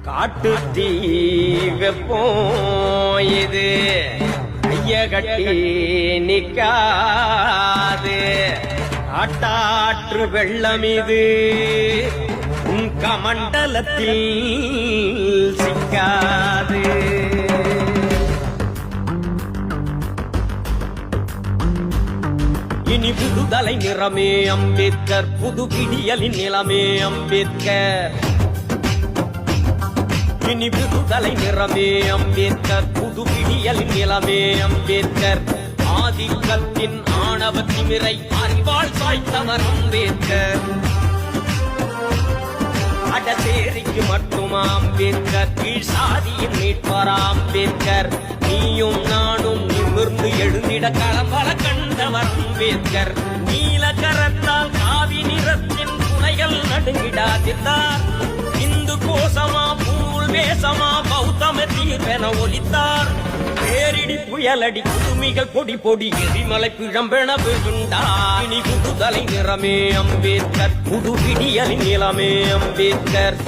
காட்டு தீ வெப்பம் இது கைய கட்டி நிக்காது. காட்டாற்று வெள்ளம் இது உன் கமண்டலத்தில் சிக்காது. இனி புதுதலை நிறமே அம்பேத்கர், புது விடியலின் நிலமே அம்பேத்கர். இனி புதுதலை நிறமே அம்பேத்கர், புது விடியலின் நிலமே அம்பேத்கர். ஆதிக்கத்தின் ஆணவ திமிரை அறிவால் சாய்த்தவர் அம்பேத்கர். அடசேரிக்கு மட்டுமா அம்பேத்கர், கீழ் சாதியின் மீட்பாரா அம்பேத்கர். நீயும் நானும் நிமிர்ந்து எழுந்திட களம்பல கண்டவர் அம்பேத்கர். நீல கரத்தால் காவி நிறத்தின் துணைகள் நடுங்கிடாதிருந்தார். இந்து கோசமா பூல் வேசமா பௌத்தம தீர்வென ஒலித்தார். பேரிடி புயலடி குடுமிகள் பொடி பொடி எரிமலை பிழம்பென விழுந்தார். இனி புதுதலை நிறமே அம்பேத்கர், புது விடியலின் நிலமே அம்பேத்கர்.